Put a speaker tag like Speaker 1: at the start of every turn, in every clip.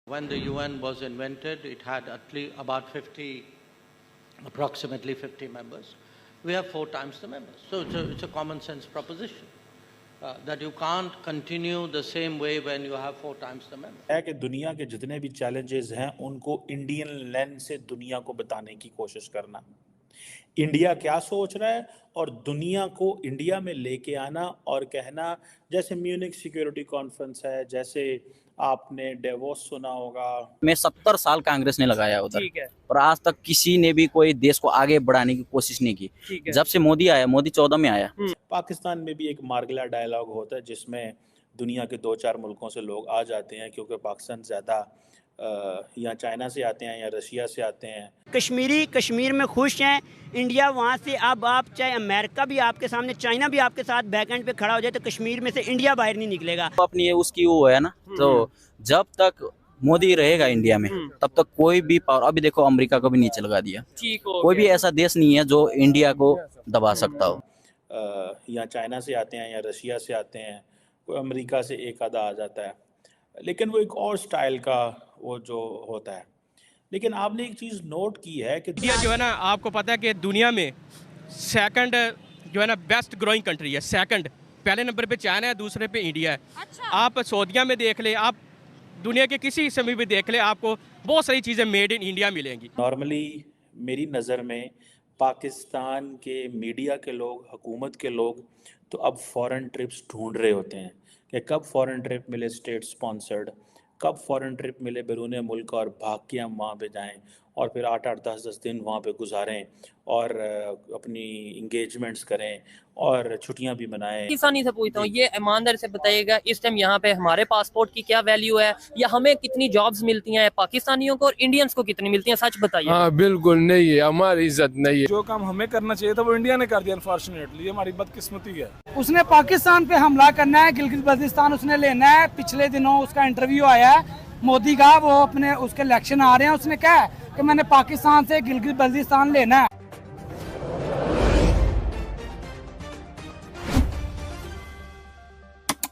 Speaker 1: When the UN was invented, it had at least about 50, approximately 50 members. We have 4 times the members. So it's a common sense proposition that you can't continue the same way when you have 4 times the members.
Speaker 2: है कि दुनिया के जितने भी challenges हैं उनको Indian lens से दुनिया को बताने की कोशिश करना, इंडिया क्या सोच रहा है और दुनिया को इंडिया में लेके आना और कहना, जैसे म्यूनिक सिक्योरिटी कॉन्फ्रेंस है, जैसे आपने डेवोस सुना होगा।
Speaker 3: में 70 साल कांग्रेस ने लगाया उधर,
Speaker 4: ठीक है।
Speaker 3: और आज तक किसी ने भी कोई देश को आगे बढ़ाने की कोशिश नहीं की।
Speaker 4: ठीक है।
Speaker 3: जब से मोदी आया, मोदी 14 में आया।
Speaker 2: पाकिस्तान में भी एक मार्गला डायलॉग होता है जिसमें दुनिया के 2-4 मुल्कों से लोग आ जाते हैं, क्योंकि पाकिस्तान ज़्यादा या चाइना से आते हैं या रशिया से आते हैं।
Speaker 4: कश्मीरी कश्मीर में खुश हैं, इंडिया वहाँ से, अब आप चाहे अमेरिका भी आपके सामने, चाइना भी आपके साथ बैकएंड पे खड़ा हो जाए तो कश्मीर में से इंडिया बाहर नहीं निकलेगा।
Speaker 3: तो अपनी ये उसकी वो है ना, तो जब तक मोदी रहेगा इंडिया में तब तक कोई भी पावर, अभी देखो अमेरिका को भी नीचे लगा दिया।
Speaker 4: ठीक हो
Speaker 3: कोई भी ऐसा देश नहीं है जो इंडिया को दबा सकता हो।
Speaker 2: या चाइना से आते हैं या रशिया से आते हैं, कोई अमेरिका से एक आधा आ जाता है, लेकिन वो एक और स्टाइल का वो जो होता है। लेकिन आपने एक चीज़ नोट की है कि
Speaker 5: इंडिया जो है ना, आपको पता है कि दुनिया में सेकंड जो है ना बेस्ट ग्रोइंग कंट्री है। सेकंड, पहले नंबर पे चाइना है, दूसरे पे इंडिया है। अच्छा। आप सऊदीया में देख ले, आप दुनिया के किसी हिस्से में भी देख ले, आपको बहुत सारी चीज़ें मेड इन इंडिया मिलेंगी।
Speaker 2: नॉर्मली मेरी नज़र में पाकिस्तान के मीडिया के लोग, हुकूमत के लोग तो अब फॉरेन ट्रिप्स ढूंढ रहे होते हैं कि कब फॉरेन ट्रिप मिले स्टेट स्पॉन्सर्ड, कब फॉरेन ट्रिप मिले बैरून मुल्क और भाग के हम वहाँ पे जाएं और फिर 8-8 10-10 दिन वहाँ पे गुजारें और अपनी इंगेजमेंट्स करें और छुट्टियां भी मनाएं।
Speaker 6: किसानी से पूछता हूँ, ये ईमानदारी से बताइएगा, इस टाइम यहाँ पे हमारे पासपोर्ट की क्या वैल्यू है, या हमें कितनी जॉब्स मिलती हैं पाकिस्तानियों को और इंडियंस को कितनी मिलती हैं, सच बताइए।
Speaker 7: हाँ बिल्कुल नहीं है, हमारी इज्जत नहीं है।
Speaker 8: जो काम हमें करना चाहिए था वो इंडिया ने कर दिया, अनफॉर्चुनेटली। ये हमारी बदकिस्मती है।
Speaker 9: उसने पाकिस्तान पे हमला करना है, गिलगित बल्तिस्तान उसने लेना है। पिछले दिनों उसका इंटरव्यू आया है मोदी का, वो अपने उसके इलेक्शन आ रहे हैं, उसने कहा है कि मैंने पाकिस्तान से गिलगित बल्तिस्तान लेना है।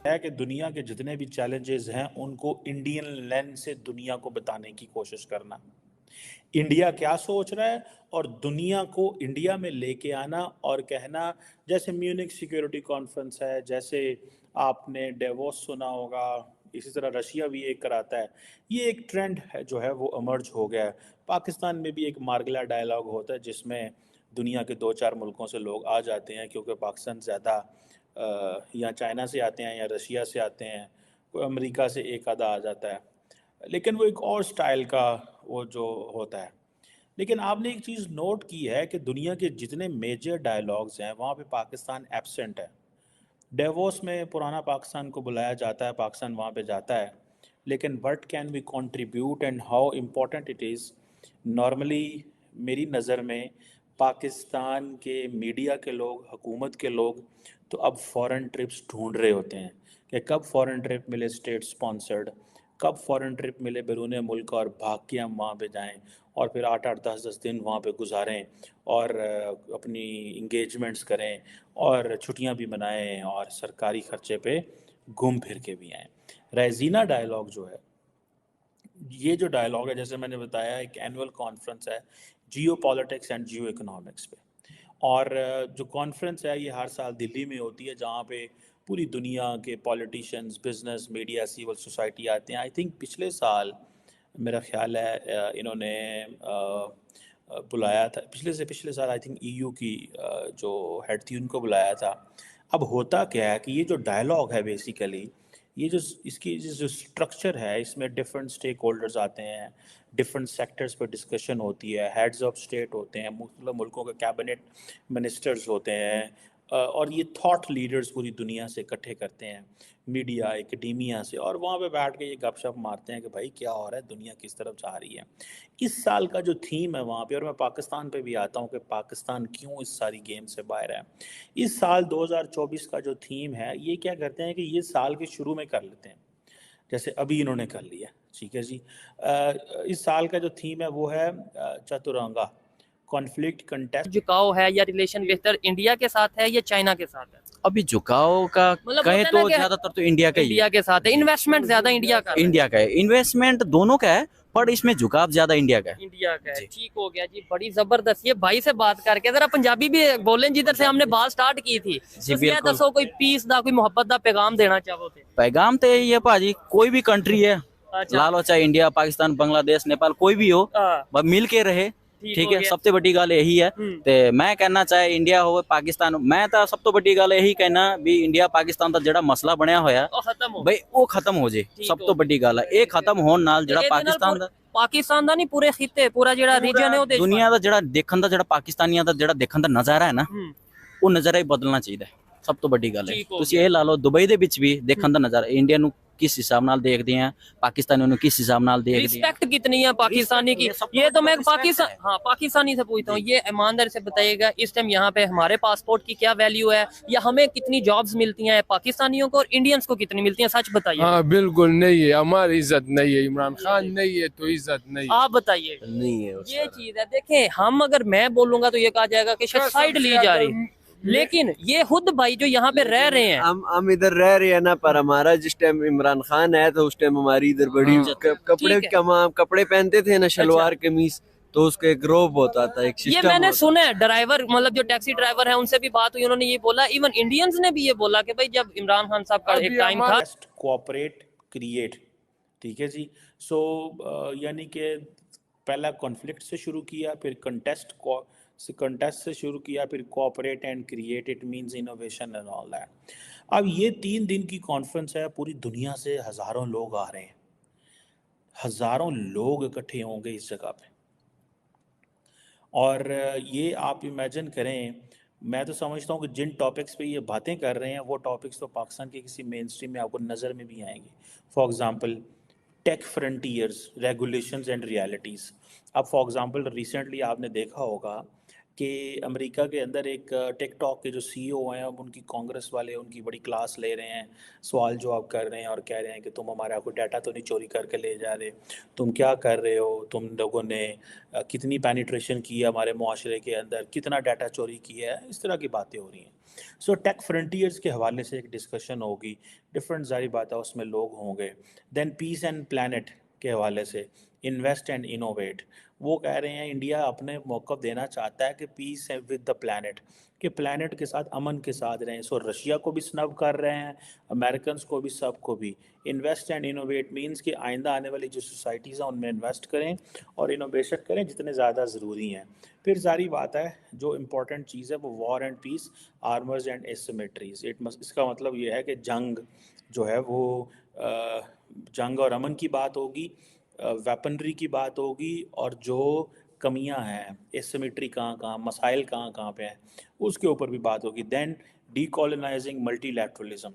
Speaker 2: है कि दुनिया के जितने भी चैलेंजेस हैं उनको इंडियन लेंस से दुनिया को बताने की कोशिश करना, इंडिया क्या सोच रहा है और दुनिया को इंडिया में लेके आना और कहना, जैसे म्यूनिक सिक्योरिटी कॉन्फ्रेंस है, जैसे आपने डेवोस सुना होगा, इसी तरह रशिया भी एक कराता है। ये एक ट्रेंड है जो है वो इमर्ज हो गया है। पाकिस्तान में भी एक मार्गला डायलॉग होता है जिसमें दुनिया के 2-4 मुल्कों से लोग आ जाते हैं, क्योंकि पाकिस्तान ज़्यादा या चाइना से आते हैं या रशिया से आते हैं, कोई अमेरिका से एक आधा आ जाता है, लेकिन वो एक और स्टाइल का वो जो होता है। लेकिन आपने एक चीज़ नोट की है कि दुनिया के जितने मेजर डायलॉग्स हैं वहाँ पे पाकिस्तान एब्सेंट है। डेवोस में पुराना पाकिस्तान को बुलाया जाता है, पाकिस्तान वहाँ पे जाता है, लेकिन what can we contribute and how important it is. Normally मेरी नज़र में पाकिस्तान के मीडिया के लोग, हुकूमत के लोग तो अब फॉरेन ट्रिप्स ढूंढ रहे होते हैं कि कब फॉरेन ट्रिप मिले स्टेट स्पॉन्सर्ड, कब फॉरेन ट्रिप मिले बैरून मुल्क और भाग के हम वहाँ पे जाएं और फिर 8-8 10-10 दिन वहाँ पे गुजारें और अपनी इंगेजमेंट्स करें और छुट्टियां भी मनाएं और सरकारी खर्चे पे घूम फिर के भी आएँ। रेजीना डायलॉग जो है, ये जो डायलॉग है, जैसे मैंने बताया, एक एनुअल कॉन्फ्रेंस है जियो पॉलिटिक्स एंड जियो इकोनॉमिक्स पे, और जो कॉन्फ्रेंस है ये हर साल दिल्ली में होती है, जहाँ पे पूरी दुनिया के politicians, business, media, civil society आते हैं। आई थिंक पिछले साल मेरा ख्याल है इन्होंने बुलाया था, पिछले साल आई थिंक EU की जो हेड थी उनको बुलाया था। अब होता क्या है कि ये जो डायलॉग है बेसिकली, ये जो इसकी जो स्ट्रक्चर है, इसमें डिफरेंट स्टेक होल्डर्स आते हैं, डिफरेंट सेक्टर्स पर डिस्कशन होती है, हेड्स ऑफ स्टेट होते हैं, मुख्तलिफ मुल्कों के कैबिनेट मिनिस्टर्स होते हैं, और ये थॉट लीडर्स पूरी दुनिया से इकट्ठे करते हैं, मीडिया, एकेडेमिया से, और वहाँ पे बैठ के ये गपशप मारते हैं कि भाई क्या हो रहा है, दुनिया किस तरफ जा रही है। इस साल का जो थीम है वहाँ पे, और मैं पाकिस्तान पे भी आता हूँ कि पाकिस्तान क्यों इस सारी गेम से बाहर है। इस साल 2024 का जो थीम है, ये क्या करते हैं कि ये साल के शुरू में कर लेते हैं, जैसे अभी इन्होंने कर लिया, ठीक है जी। इस साल का जो थीम है वो है चतुरंगा, कॉन्फ्लिक्ट, कंटेस्ट।
Speaker 6: झुकाव है या रिलेशन बेहतर इंडिया के साथ है या चाइना के साथ है?
Speaker 3: अभी झुकाव का
Speaker 6: मतलब
Speaker 3: कहे
Speaker 6: होता है ना
Speaker 3: तो
Speaker 6: कि
Speaker 3: ज्यादातर तो इंडिया का ही
Speaker 6: इंडिया के साथ है, इन्वेस्टमेंट ज्यादा इंडिया का है।
Speaker 3: इंडिया का है, इन्वेस्टमेंट दोनों का है, पर इसमें झुकाव ज्यादा इंडिया का है।
Speaker 6: इंडिया का है।
Speaker 3: जी।
Speaker 6: ठीक हो गया जी, बड़ी जबरदस्त। ये भाई से बात करके जरा पंजाबी भी बोलें जिधर से हमने बात स्टार्ट की थी।
Speaker 3: जी,
Speaker 6: ਤੁਸੀਂ ਇਹ
Speaker 3: बिल्कुल।
Speaker 6: ਦੱਸो कोई पीस ਦਾ कोई मोहब्बत ਦਾ पैगाम देना चाहो थे?
Speaker 3: पैगाम तो यही है भाजी, कोई भी कंट्री है,
Speaker 6: अच्छा।
Speaker 3: ला लो चाहे इंडिया, पाकिस्तान, बांग्लादेश, नेपाल, कोई भी हो,
Speaker 6: हाँ।
Speaker 3: बस मिल के रहे।
Speaker 6: ठीक
Speaker 3: ठीक
Speaker 6: हो
Speaker 3: है,
Speaker 6: गया।
Speaker 3: सबसे बड़ी गल यही है। ते मैं कहना चाहे इंडिया हो पाकिस्तान, मैं तो सब तो बड़ी गल यही कहना भी इंडिया पाकिस्तान ਦਾ ਜਿਹੜਾ ਮਸਲਾ ਬਣਿਆ ਹੋਇਆ
Speaker 6: ਉਹ ਖਤਮ ਹੋ
Speaker 3: ਬਈ ਉਹ ਖਤਮ ਹੋ ਜੇ।
Speaker 6: ਠੀਕ
Speaker 3: ਸਭ
Speaker 6: ਹੋ
Speaker 3: ਤੋਂ ਵੱਡੀ ਗੱਲ ਹੈ ਇਹ ਖਤਮ ਹੋਣ ਨਾਲ ਜਿਹੜਾ
Speaker 6: ਇਹਦੇ ਨਾਲ
Speaker 3: ਪਾਕਿਸਤਾਨ ਦਾ
Speaker 6: ਪਾਕਿਸਤਾਨ ਦਾ ਨਹੀਂ ਪੂਰੇ ਖਿੱਤੇ ਪੂਰਾ ਜਿਹੜਾ ਰੀਜਨ ਹੈ ਉਹਦੇ
Speaker 3: ਦੁਨੀਆ ਦਾ ਜਿਹੜਾ ਦੇਖਣ ਦਾ ਜਿਹੜਾ ਪਾਕਿਸਤਾਨੀਆਂ ਦਾ ਜਿਹੜਾ ਦੇਖਣ ਦਾ ਨਜ਼ਾਰਾ ਹੈ ਨਾ, ਉਹ ਨਜ਼ਾਰਾ ਹੀ ਬਦਲਣਾ ਚਾਹੀਦਾ ਹੈ। ਸਭ ਤੋਂ ਵੱਡੀ ਗੱਲ ਹੈ।
Speaker 6: ਠੀਕ ਹੋ
Speaker 3: ਤੁਸੀਂ ਇਹ ਲਾ ਲਓ ਦੁਬਈ ਦੇ ਵਿੱਚ ਵੀ ਦੇਖਣ ਦਾ ਨਜ਼ਾਰਾ ਇੰਡੀਆ ਨੂੰ किस हिसाब नाल देखते हैं, पाकिस्तानियों ने किस हिसाब नाल देखते हैं।
Speaker 6: रिस्पेक्ट कितनी है पाकिस्तानी की, ये तो मैं पाकिस्तान हाँ पाकिस्तानी से पूछता हूँ। ये ईमानदारी से बताइएगा इस टाइम यहाँ पे हमारे पासपोर्ट की क्या वैल्यू है, या हमें कितनी जॉब्स मिलती हैं पाकिस्तानियों को और इंडियंस को कितनी मिलती हैं, सच बताइए।
Speaker 7: हाँ बिल्कुल नहीं है, हमारी इज्जत नहीं है, इमरान खान नहीं है तो इज्जत नहीं है।
Speaker 6: आप बताइए।
Speaker 7: नहीं है
Speaker 6: ये चीज है, देखें हम अगर मैं बोलूंगा तो ये कहा जाएगा कि शायद साइड ली जा रही है, लेकिन ये खुद भाई जो यहाँ पे रह रहे हैं,
Speaker 10: हम इधर रह रहे हैं ना, पर हमारा जिस टाइम इमरान खान आया था उस टाइम हमारी इधर बड़ी कपड़े
Speaker 6: ठीक है।
Speaker 10: कपड़े पहनते थे ना, शलवार कमीज, तो उसका एक रोब होता था, एक
Speaker 6: ये
Speaker 10: सिस्टम
Speaker 6: मैंने सुना है। ड्राइवर मतलब जो टैक्सी ड्राइवर है उनसे भी बात हुई, उन्होंने ये बोला, इवन इंडियंस ने भी ये बोला कि भाई जब इमरान खान साहब का एक टाइम था।
Speaker 2: कोऑपरेट क्रिएट, ठीक है जी। सो यानी कि पहला कॉन्फ्लिक्ट से शुरू किया, फिर कंटेस्ट से शुरू किया, फिर cooperate and create, it means innovation and all that. अब ये 3 दिन की कॉन्फ्रेंस है, पूरी दुनिया से हज़ारों लोग आ रहे हैं, हज़ारों लोग इकट्ठे होंगे इस जगह पे। और ये आप इमेजिन करें, मैं तो समझता हूँ कि जिन टॉपिक्स पे ये बातें कर रहे हैं वो टॉपिक्स तो पाकिस्तान के किसी मेन स्ट्रीम में आपको नज़र में भी आएंगे। For example tech frontiers, regulations and realities. अब फॉर एग्ज़ाम्पल रिसेंटली आपने देखा होगा कि अमेरिका के अंदर एक टिकटॉक के जो सीईओ हैं, अब उनकी कांग्रेस वाले उनकी बड़ी क्लास ले रहे हैं, सवाल जवाब कर रहे हैं और कह रहे हैं कि तुम हमारा कोई डाटा तो नहीं चोरी करके ले जा रहे, तुम क्या कर रहे हो, तुम लोगों ने कितनी पेनिट्रेशन की है हमारे मुआशरे के अंदर, कितना डाटा चोरी किया है, इस तरह की बातें हो रही हैं। सो टेक फ्रंटियर्स के हवाले से एक डिस्कशन होगी, डिफरेंट सारी बातें उसमें लोग होंगे। देन पीस एंड प्लानट के हवाले से इन्वेस्ट एंड इनोवेट, वो कह रहे हैं इंडिया अपने मौक़िफ़ देना चाहता है कि पीस है विद द प्लानट, कि प्लानट के साथ अमन के साथ रहें। सो रशिया को भी स्नब कर रहे हैं, अमेरिकन को भी, सबको भी। इन्वेस्ट एंड इनोवेट मींस कि आइंदा आने वाली जो सोसाइटीज़ हैं उनमें इन्वेस्ट करें और इनोवेशन करें जितने ज़्यादा ज़रूरी हैं। फिर सारी बात है जो इम्पोर्टेंट चीज़ है वो war and peace, armours and asymmetries. इसका मतलब ये है कि जंग जो है वो जंग और अमन की बात होगी, वेपनरी की बात होगी, और जो कमियां हैं, एसिमेट्री कहाँ मसाइल कहाँ पे हैं, उसके ऊपर भी बात होगी। Then डीकॉलोनाइजिंग multilateralism,